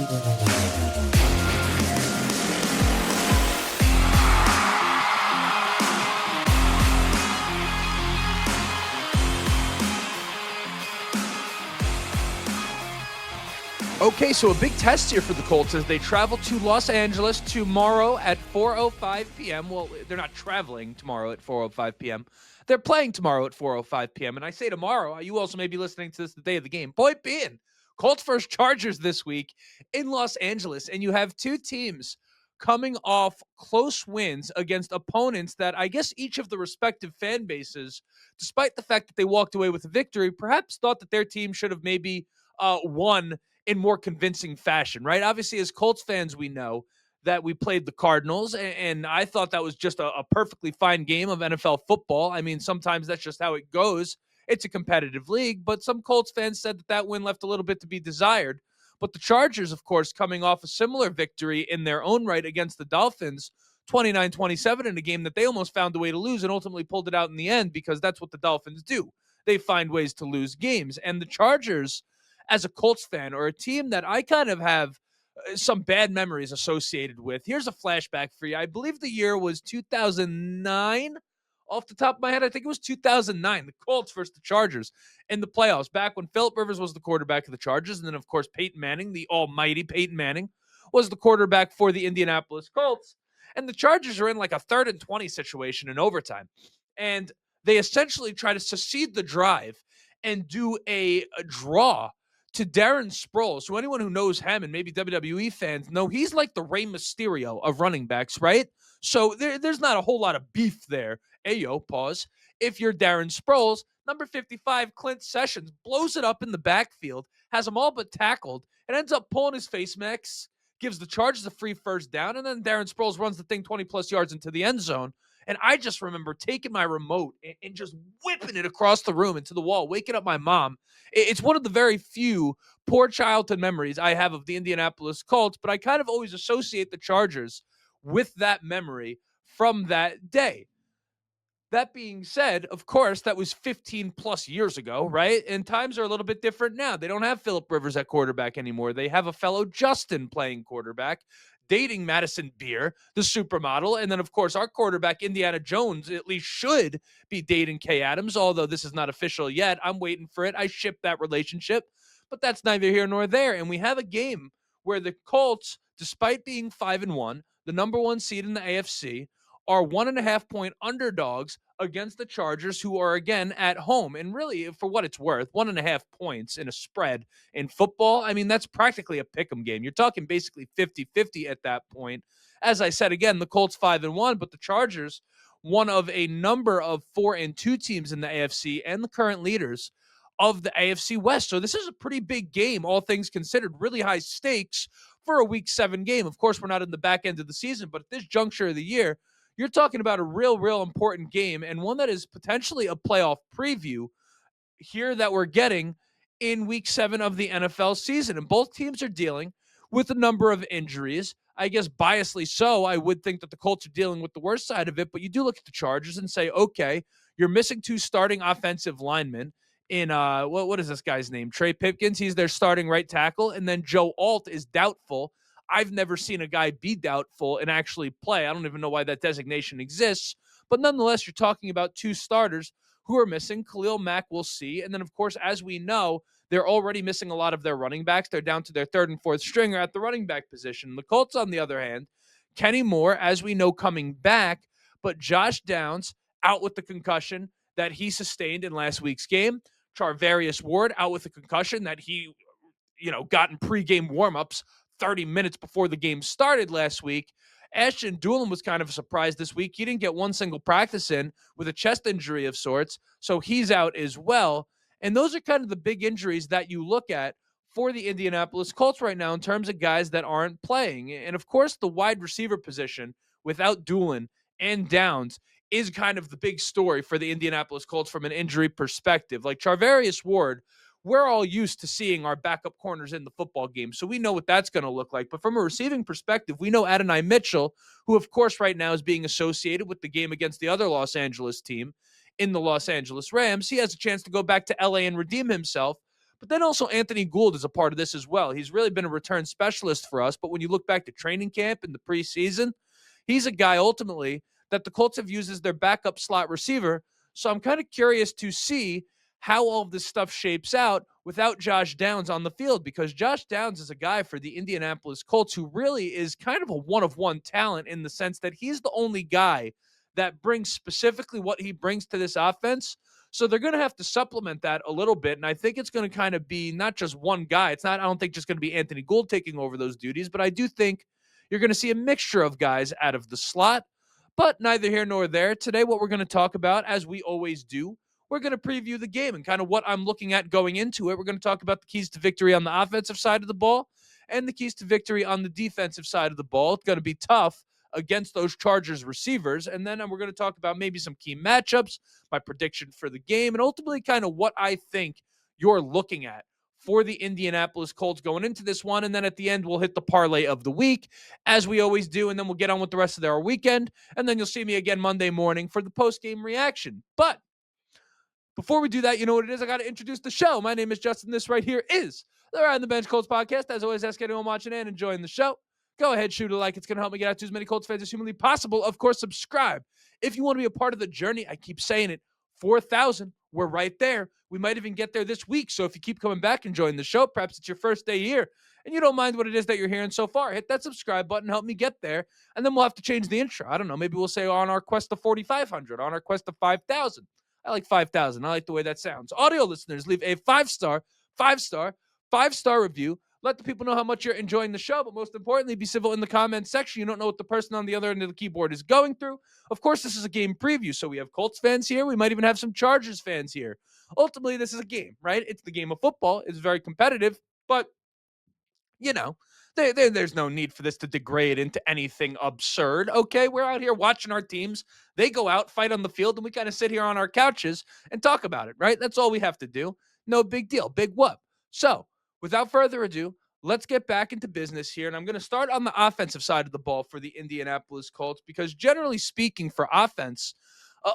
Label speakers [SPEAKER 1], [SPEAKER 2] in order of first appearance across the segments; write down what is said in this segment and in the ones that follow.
[SPEAKER 1] Okay, so a big test here for the Colts as they travel to Los Angeles tomorrow at 4:05 p.m. Well, they're not traveling tomorrow at 4:05 p.m. They're playing tomorrow at 4:05 p.m. And I say tomorrow, you also may be listening to this the day of the game. Point being, Colts versus Chargers this week in Los Angeles. And you have two teams coming off close wins against opponents that I guess each of the respective fan bases, despite the fact that they walked away with a victory, perhaps thought that their team should have maybe won in more convincing fashion, right? Obviously, as Colts fans, we know that we played the Cardinals, and I thought that was just a perfectly fine game of NFL football. I mean, sometimes that's just how it goes. It's a competitive league, but some Colts fans said that that win left a little bit to be desired. But the Chargers, of course, coming off a similar victory in their own right against the Dolphins, 29-27 in a game that they almost found a way to lose and ultimately pulled it out in the end because that's what the Dolphins do. They find ways to lose games. And the Chargers, as a Colts fan or a team that I kind of have some bad memories associated with. Here's a flashback for you. I believe the year was 2009. Off the top of my head, I think it was 2009. The Colts versus the Chargers in the playoffs, back when Phillip Rivers was the quarterback of the Chargers. And then, of course, Peyton Manning, the almighty Peyton Manning, was the quarterback for the Indianapolis Colts. And the Chargers are in like a 3rd and 20 situation in overtime. And they essentially try to succeed the drive and do a draw to Darren Sproles. So anyone who knows him and maybe WWE fans know he's like the Rey Mysterio of running backs, right? So there's not a whole lot of beef there. Ayo, pause. If you're Darren Sproles, number 55, Clint Sessions, blows it up in the backfield, has them all but tackled, and ends up pulling his face mask, gives the Chargers a free first down, and then Darren Sproles runs the thing 20-plus yards into the end zone. And I just remember taking my remote and just whipping it across the room into the wall, waking up my mom. It's one of the very few poor childhood memories I have of the Indianapolis Colts, but I kind of always associate the Chargers with that memory from that day. That being said, of course, that was 15 plus years ago, right? And times are a little bit different now. They don't have Phillip Rivers at quarterback anymore. They have a fellow Justin playing quarterback, dating Madison Beer, the supermodel. And then, of course, our quarterback, Indiana Jones, at least should be dating Kay Adams, although this is not official yet. I'm waiting for it. I ship that relationship, but that's neither here nor there. And we have a game where the Colts, despite being 5-1, the number one seed in the AFC, are 1.5-point underdogs against the Chargers, who are again at home. And really, for what it's worth, 1.5 points in a spread in football, I mean, that's practically a pick'em game. You're talking basically 50-50 at that point. As I said, again, the Colts 5-1, but the Chargers, one of a number of 4-2 teams in the AFC and the current leaders of the AFC West. So this is a pretty big game, all things considered, really high stakes for a Week 7 game. Of course, we're not in the back end of the season, but at this juncture of the year, you're talking about a real important game and one that is potentially a playoff preview here that we're getting in Week 7 of the NFL season. And both teams are dealing with a number of injuries. I guess biasly so, I would think that the Colts are dealing with the worst side of it, but you do look at the Chargers and say, okay, you're missing 2 starting offensive linemen in what is this guy's name? Trey Pipkins, he's their starting right tackle, and then Joe Alt is doubtful. I've never seen a guy be doubtful and actually play. I don't even know why that designation exists. But nonetheless, you're talking about 2 starters who are missing. Khalil Mack, we'll see. And then, of course, as we know, they're already missing a lot of their running backs. They're down to their 3rd and 4th stringer at the running back position. The Colts, on the other hand, Kenny Moore, as we know, coming back. But Josh Downs out with the concussion that he sustained in last week's game. Charvarius Ward out with a concussion that he, got in pregame warmups 30 minutes before the game started last week. Ashton Doolin was kind of a surprise this week. He didn't get one single practice in with a chest injury of sorts, so he's out as well. And those are kind of the big injuries that you look at for the Indianapolis Colts right now in terms of guys that aren't playing. And, of course, the wide receiver position without Doolin and Downs is kind of the big story for the Indianapolis Colts from an injury perspective. Like Charvarius Ward, we're all used to seeing our backup corners in the football game, so we know what that's going to look like. But from a receiving perspective, we know Adonai Mitchell, who, of course, right now is being associated with the game against the other Los Angeles team in the Los Angeles Rams. He has a chance to go back to LA and redeem himself. But then also Anthony Gould is a part of this as well. He's really been a return specialist for us. But when you look back to training camp in the preseason, he's a guy ultimately that the Colts have used as their backup slot receiver. So I'm kind of curious to see how all of this stuff shapes out without Josh Downs on the field, because Josh Downs is a guy for the Indianapolis Colts who really is kind of a one-of-one talent in the sense that he's the only guy that brings specifically what he brings to this offense. So they're going to have to supplement that a little bit. And I think it's going to kind of be not just one guy. It's not, I don't think, just going to be Anthony Gould taking over those duties, but I do think you're going to see a mixture of guys out of the slot. But neither here nor there. Today, what we're going to talk about, as we always do, we're going to preview the game and kind of what I'm looking at going into it. We're going to talk about the keys to victory on the offensive side of the ball and the keys to victory on the defensive side of the ball. It's going to be tough against those Chargers receivers. And then we're going to talk about maybe some key matchups, my prediction for the game, and ultimately kind of what I think you're looking at for the Indianapolis Colts going into this one. And then at the end, we'll hit the parlay of the week, as we always do, and then we'll get on with the rest of our weekend. And then you'll see me again Monday morning for the post-game reaction. But before we do that, you know what it is? I got to introduce the show. My name is Justin. This right here is the Ride on the Bench Colts podcast. As always, ask anyone watching and enjoying the show, go ahead, shoot a like. It's going to help me get out to as many Colts fans as humanly possible. Of course, subscribe. If you want to be a part of the journey, I keep saying it, 4,000, we're right there. We might even get there this week. So if you keep coming back and joining the show, perhaps it's your first day here, and you don't mind what it is that you're hearing so far, hit that subscribe button, help me get there, and then we'll have to change the intro. I don't know. Maybe we'll say on our quest to 4,500, on our quest to 5,000. I like 5,000. I like the way that sounds. Audio listeners, leave a five-star review. Let the people know how much you're enjoying the show, but most importantly, be civil in the comments section. You don't know what the person on the other end of the keyboard is going through. Of course, this is a game preview, so we have Colts fans here. We might even have some Chargers fans here. Ultimately, this is a game, right? It's the game of football. It's very competitive, but, you know, there's no need for this to degrade into anything absurd, okay? We're out here watching our teams. They go out, fight on the field, and we kind of sit here on our couches and talk about it, right? That's all we have to do. No big deal. Big whoop. So, without further ado, let's get back into business here. And I'm going to start on the offensive side of the ball for the Indianapolis Colts, because generally speaking, for offense,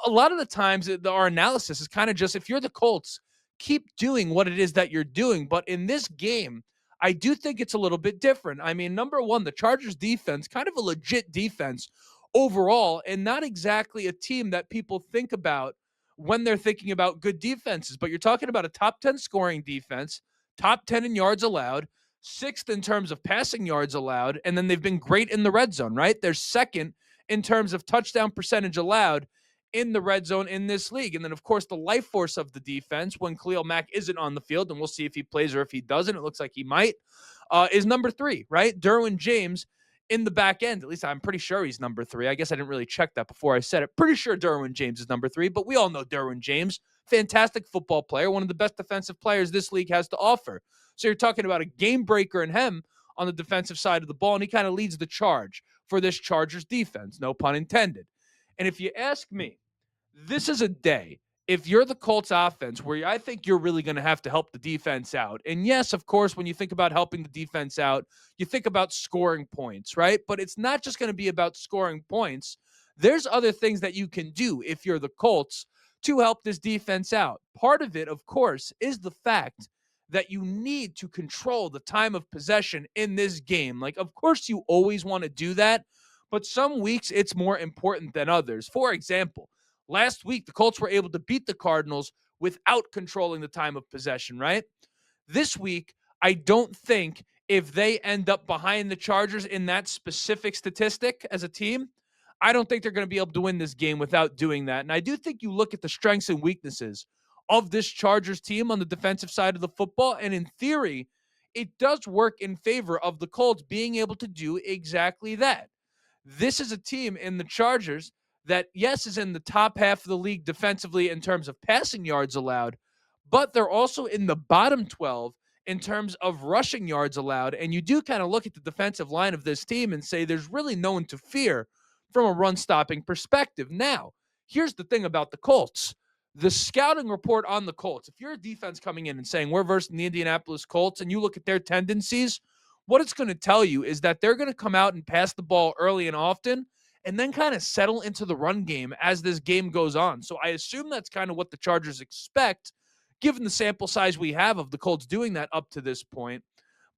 [SPEAKER 1] a lot of the times our analysis is kind of just, if you're the Colts, keep doing what it is that you're doing. But in this game, I do think it's a little bit different. I mean, number one, the Chargers defense, kind of a legit defense overall, and not exactly a team that people think about when they're thinking about good defenses. But you're talking about a top 10 scoring defense, top 10 in yards allowed, sixth in terms of passing yards allowed, and then they've been great in the red zone, right? They're second in terms of touchdown percentage allowed in the red zone in this league. And then, of course, the life force of the defense when Khalil Mack isn't on the field, and we'll see if he plays or if he doesn't. It looks like he might, is number 3, right? Derwin James in the back end. At least I'm pretty sure he's number 3. I guess I didn't really check that before I said it. Pretty sure Derwin James is number 3, but we all know Derwin James, fantastic football player, one of the best defensive players this league has to offer. So you're talking about a game breaker in him on the defensive side of the ball, and he kind of leads the charge for this Chargers defense, no pun intended. And if you ask me, this is a day, if you're the Colts offense, where I think you're really going to have to help the defense out. And yes, of course, when you think about helping the defense out, you think about scoring points, right? But it's not just going to be about scoring points. There's other things that you can do if you're the Colts to help this defense out. Part of it, of course, is the fact that you need to control the time of possession in this game. Like, of course, you always want to do that, but some weeks it's more important than others. For example, last week, the Colts were able to beat the Cardinals without controlling the time of possession, right? This week, I don't think if they end up behind the Chargers in that specific statistic as a team, I don't think they're going to be able to win this game without doing that. And I do think you look at the strengths and weaknesses of this Chargers team on the defensive side of the football, and in theory, it does work in favor of the Colts being able to do exactly that. This is a team in the Chargers that, yes, is in the top half of the league defensively in terms of passing yards allowed, but they're also in the bottom 12 in terms of rushing yards allowed. And you do kind of look at the defensive line of this team and say there's really no one to fear from a run-stopping perspective. Now, here's the thing about the Colts. The scouting report on the Colts, if you're a defense coming in and saying we're versus the Indianapolis Colts and you look at their tendencies, what it's going to tell you is that they're going to come out and pass the ball early and often and then kind of settle into the run game as this game goes on. So I assume that's kind of what the Chargers expect given the sample size we have of the Colts doing that up to this point.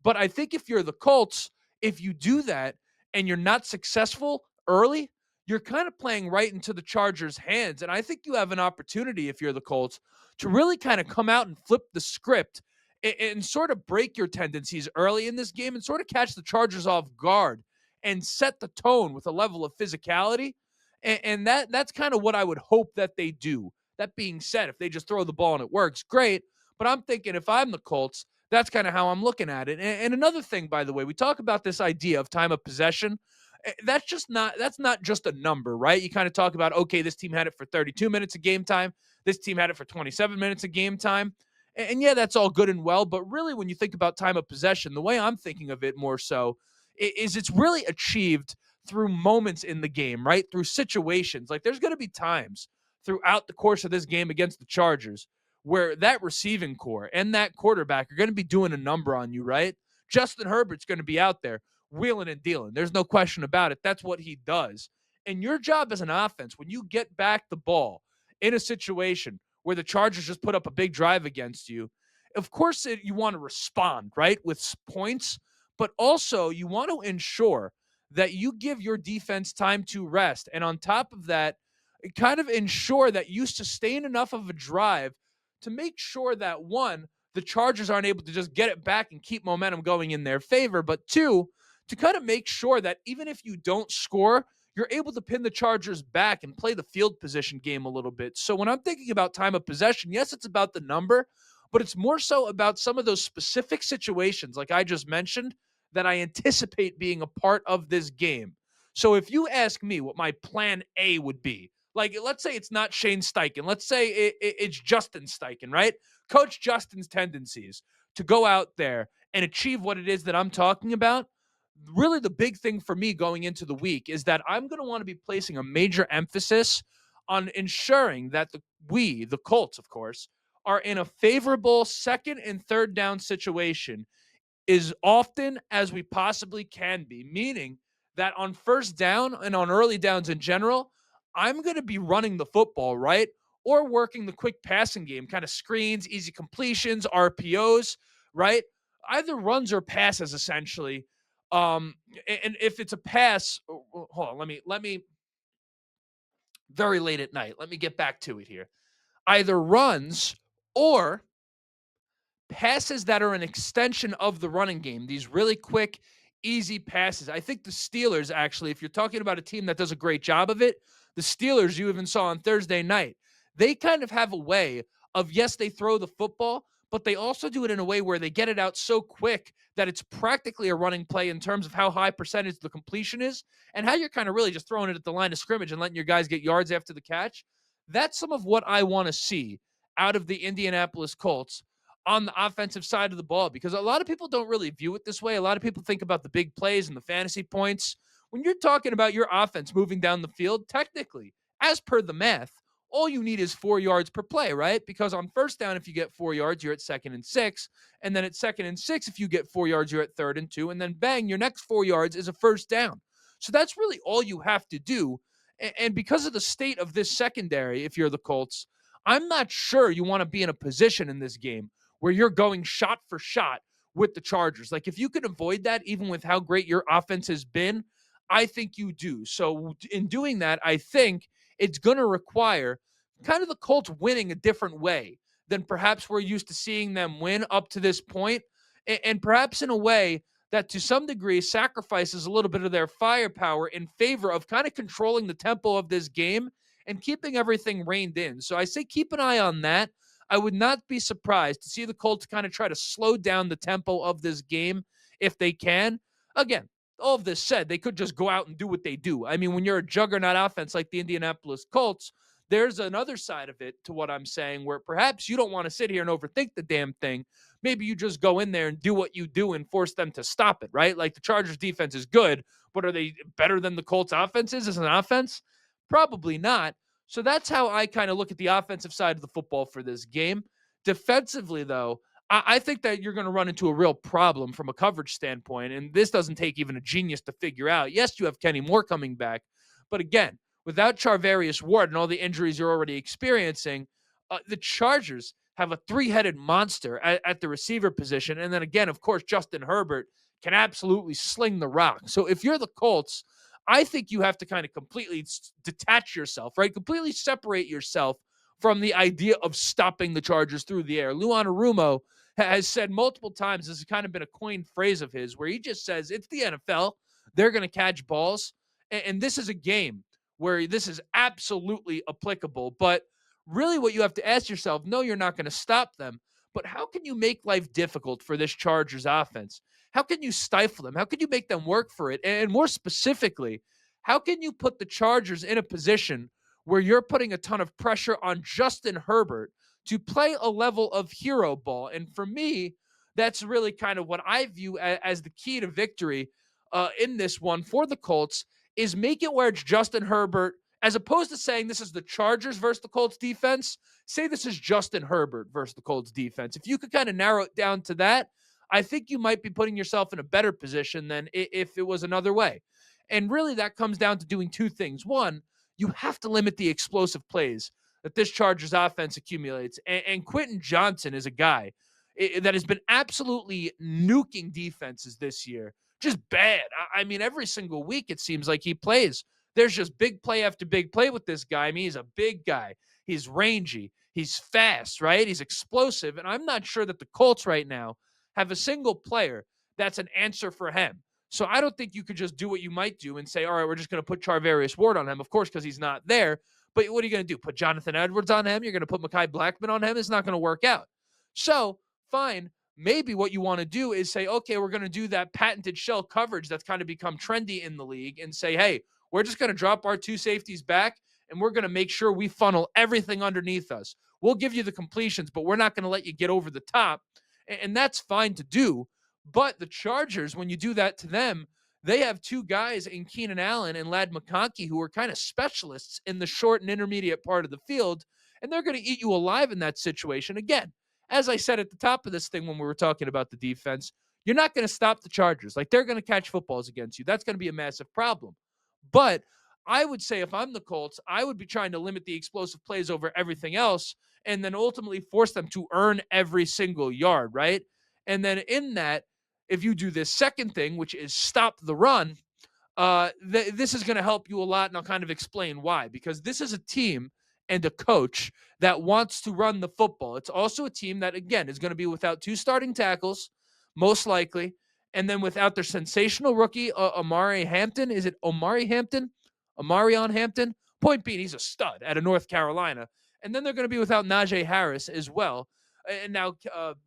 [SPEAKER 1] But I think if you're the Colts, if you do that and you're not successful early, you're kind of playing right into the Chargers' hands. And I think you have an opportunity, if you're the Colts, to really kind of come out and flip the script and sort of break your tendencies early in this game and sort of catch the Chargers off guard and set the tone with a level of physicality. And that's kind of what I would hope that they do. That being said, if they just throw the ball and it works, great. But I'm thinking if I'm the Colts, that's kind of how I'm looking at it. And another thing, by the way, we talk about this idea of time of possession. That's not just a number, right? You kind of talk about, okay, this team had it for 32 minutes of game time. This team had it for 27 minutes of game time. And yeah, that's all good and well. But really, when you think about time of possession, the way I'm thinking of it more so is it's really achieved through moments in the game, right? Through situations. Like there's going to be times throughout the course of this game against the Chargers where that receiving core and that quarterback are going to be doing a number on you, right? Justin Herbert's going to be out there wheeling and dealing. There's no question about it. That's what he does. And your job as an offense, when you get back the ball in a situation where the Chargers just put up a big drive against you, of course you want to respond, right, with points, but also you want to ensure that you give your defense time to rest. And on top of that, kind of ensure that you sustain enough of a drive to make sure that one, the Chargers aren't able to just get it back and keep momentum going in their favor, but two, to kind of make sure that even if you don't score, you're able to pin the Chargers back and play the field position game a little bit. So when I'm thinking about time of possession, yes, it's about the number, but it's more so about some of those specific situations, like I just mentioned, that I anticipate being a part of this game. So if you ask me what my plan A would be, like let's say it's not Shane Steichen, let's say it's Justin Steichen, right? Coach Justin's tendencies to go out there and achieve what it is that I'm talking about. Really, the big thing for me going into the week is that I'm going to want to be placing a major emphasis on ensuring that the Colts, of course, are in a favorable second and third down situation as often as we possibly can be, meaning that on first down and on early downs in general, I'm going to be running the football, right? Or working the quick passing game, kind of screens, easy completions, RPOs, right? Either runs or passes, essentially. And if it's a pass, hold on, let me very late at night. Let me get back to it here. Either runs or passes that are an extension of the running game, these really quick, easy passes. I think the Steelers, actually, if you're talking about a team that does a great job of it, the Steelers, you even saw on Thursday night, they kind of have a way of, yes, they throw the football, but they also do it in a way where they get it out so quick that it's practically a running play in terms of how high percentage the completion is and how you're kind of really just throwing it at the line of scrimmage and letting your guys get yards after the catch. That's some of what I want to see out of the Indianapolis Colts on the offensive side of the ball, because a lot of people don't really view it this way. A lot of people think about the big plays and the fantasy points. When you're talking about your offense moving down the field, technically, as per the math, all you need is 4 yards per play, right? Because on first down, if you get 4 yards, you're at 2nd and 6. And then at 2nd and 6, if you get 4 yards, you're at 3rd and 2. And then bang, your next 4 yards is a first down. So that's really all you have to do. And because of the state of this secondary, if you're the Colts, I'm not sure you want to be in a position in this game where you're going shot for shot with the Chargers. Like if you can avoid that, even with how great your offense has been, I think you do. So in doing that, I think it's going to require kind of the Colts winning a different way than perhaps we're used to seeing them win up to this point, and perhaps in a way that to some degree sacrifices a little bit of their firepower in favor of kind of controlling the tempo of this game and keeping everything reined in. So I say keep an eye on that. I would not be surprised to see the Colts kind of try to slow down the tempo of this game if they can. Again, all of this said, they could just go out and do what they do. I mean, when you're a juggernaut offense like the Indianapolis Colts, there's another side of it to what I'm saying where perhaps you don't want to sit here and overthink the damn thing. Maybe you just go in there and do what you do and force them to stop it, right? Like the Chargers defense is good, but are they better than the Colts offense is as an offense? Probably not. So that's how I kind of look at the offensive side of the football for this game. Defensively, though, I think that you're going to run into a real problem from a coverage standpoint. And this doesn't take even a genius to figure out. Yes, you have Kenny Moore coming back. But again, without Charvarius Ward and all the injuries you're already experiencing, the Chargers, have a three-headed monster at the receiver position. And then again, of course, Justin Herbert can absolutely sling the rock. So if you're the Colts, I think you have to kind of completely detach yourself, right? Completely separate yourself from the idea of stopping the Chargers through the air. Lou Anarumo has said multiple times, this has kind of been a coined phrase of his, where he just says, it's the NFL. They're going to catch balls. And this is a game where this is absolutely applicable. But really, what you have to ask yourself, no, you're not going to stop them. But how can you make life difficult for this Chargers offense? How can you stifle them? How can you make them work for it? And more specifically, how can you put the Chargers in a position where you're putting a ton of pressure on Justin Herbert to play a level of hero ball? And for me, that's really kind of what I view as the key to victory in this one for the Colts, is make it where it's Justin Herbert, as opposed to saying this is the Chargers versus the Colts defense. Say this is Justin Herbert versus the Colts defense. If you could kind of narrow it down to that, I think you might be putting yourself in a better position than if it was another way. And really, that comes down to doing two things. One, you have to limit the explosive plays that this Chargers offense accumulates. And Quentin Johnson is a guy that has been absolutely nuking defenses this year. Just bad. I mean, every single week it seems like he plays. There's just big play after big play with this guy. I mean, he's a big guy. He's rangy. He's fast, right? He's explosive. And I'm not sure that the Colts right now have a single player that's an answer for him. So I don't think you could just do what you might do and say, all right, we're just going to put Charvarius Ward on him, of course, because he's not there. But what are you going to do? Put Jonathan Edwards on him? You're going to put Mekhi Blackman on him? It's not going to work out. So, fine. Maybe what you want to do is say, okay, we're going to do that patented shell coverage that's kind of become trendy in the league and say, hey, we're just going to drop our two safeties back and we're going to make sure we funnel everything underneath us. We'll give you the completions, but we're not going to let you get over the top. And that's fine to do. But the Chargers, when you do that to them, they have two guys in Keenan Allen and Ladd McConkey who are kind of specialists in the short and intermediate part of the field, and they're going to eat you alive in that situation. Again, as I said at the top of this thing when we were talking about the defense, you're not going to stop the Chargers. Like, they're going to catch footballs against you. That's going to be a massive problem. But I would say if I'm the Colts, I would be trying to limit the explosive plays over everything else and then ultimately force them to earn every single yard, right? And then in that, if you do this second thing, which is stop the run, this is going to help you a lot, and I'll kind of explain why. Because this is a team and a coach that wants to run the football. It's also a team that, again, is going to be without two starting tackles, most likely, and then without their sensational rookie, Amari Hampton. Is it Omari Hampton? Amarion Hampton? Point being, he's a stud out of North Carolina. And then they're going to be without Najee Harris as well. And now,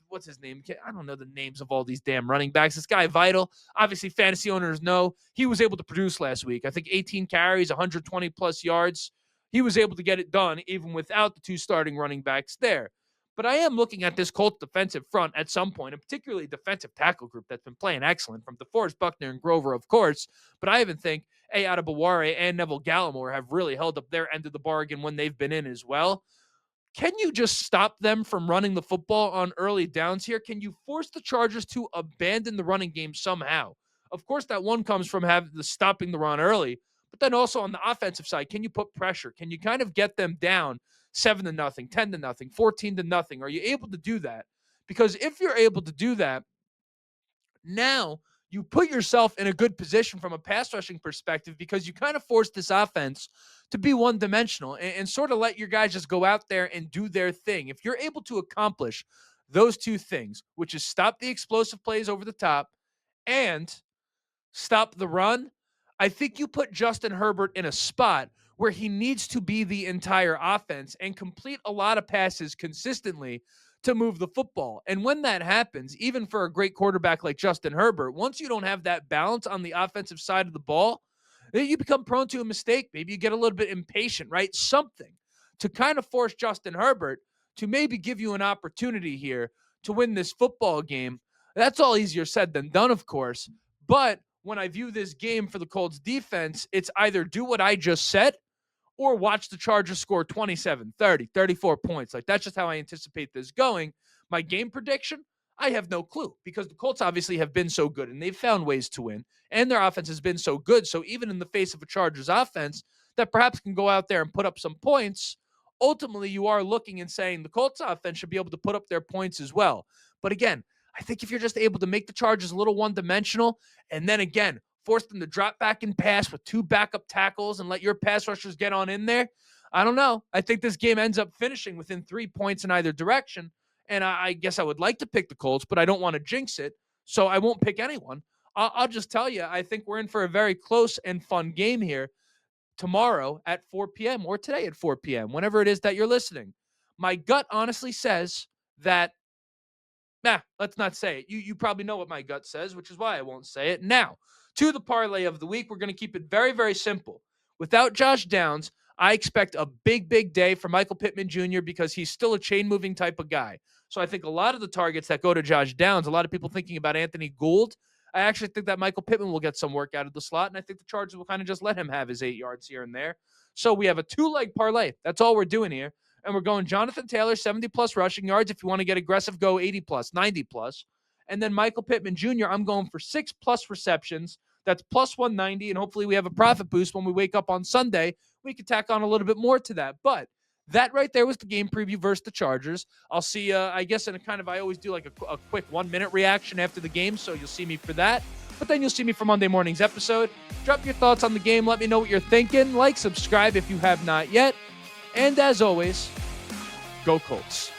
[SPEAKER 1] what's his name? I don't know the names of all these damn running backs. This guy, Vital, obviously fantasy owners know he was able to produce last week. I think 18 carries, 120 plus yards. He was able to get it done even without the two starting running backs there. But I am looking at this Colts defensive front at some point, and particularly defensive tackle group that's been playing excellent from DeForest Buckner and Grover, of course. But I even think Adebaware and Neville Gallimore have really held up their end of the bargain when they've been in as well. Can you just stop them from running the football on early downs here? Can you force the Chargers to abandon the running game somehow? Of course, that one comes from having the stopping the run early, but then also on the offensive side, can you put pressure? Can you kind of get them down 7-0, 10-0, 14-0? Are you able to do that? Because if you're able to do that, now you put yourself in a good position from a pass rushing perspective because you kind of force this offense to be one dimensional and sort of let your guys just go out there and do their thing. If you're able to accomplish those two things, which is stop the explosive plays over the top and stop the run, I think you put Justin Herbert in a spot where he needs to be the entire offense and complete a lot of passes consistently to move the football. And when that happens, even for a great quarterback like Justin Herbert, once you don't have that balance on the offensive side of the ball, then you become prone to a mistake. Maybe you get a little bit impatient, right? Something to kind of force Justin Herbert to maybe give you an opportunity here to win this football game. That's all easier said than done, of course. But when I view this game for the Colts defense, it's either do what I just said or watch the Chargers score 27, 30, 34 points. Like, that's just how I anticipate this going. My game prediction, I have no clue because the Colts obviously have been so good and they've found ways to win and their offense has been so good. So even in the face of a Chargers offense that perhaps can go out there and put up some points, ultimately you are looking and saying the Colts offense should be able to put up their points as well. But again, I think if you're just able to make the Chargers a little one-dimensional and then again, force them to drop back and pass with 2 backup tackles and let your pass rushers get on in there, I don't know. I think this game ends up finishing within 3 points in either direction. And I guess I would like to pick the Colts, but I don't want to jinx it. So I won't pick anyone. I'll just tell you, I think we're in for a very close and fun game here tomorrow at 4 p.m. or today at 4 p.m., whenever it is that you're listening. My gut honestly says that, let's not say it. You probably know what my gut says, which is why I won't say it. Now, to the parlay of the week, we're going to keep it very, very simple. Without Josh Downs, I expect a big, big day for Michael Pittman Jr. because he's still a chain-moving type of guy. So I think a lot of the targets that go to Josh Downs, a lot of people thinking about Anthony Gould, I actually think that Michael Pittman will get some work out of the slot, and I think the Chargers will kind of just let him have his 8 yards here and there. So we have a 2-leg parlay. That's all we're doing here. And we're going Jonathan Taylor, 70-plus rushing yards. If you want to get aggressive, go 80-plus, 90-plus. And then Michael Pittman Jr., I'm going for 6-plus receptions. That's plus 190, and hopefully we have a profit boost when we wake up on Sunday. We can tack on a little bit more to that. But that right there was the game preview versus the Chargers. I'll see, I guess, in a kind of, I always do like a quick 1-minute reaction after the game, so you'll see me for that. But then you'll see me for Monday morning's episode. Drop your thoughts on the game. Let me know what you're thinking. Like, subscribe if you have not yet. And as always, go Colts.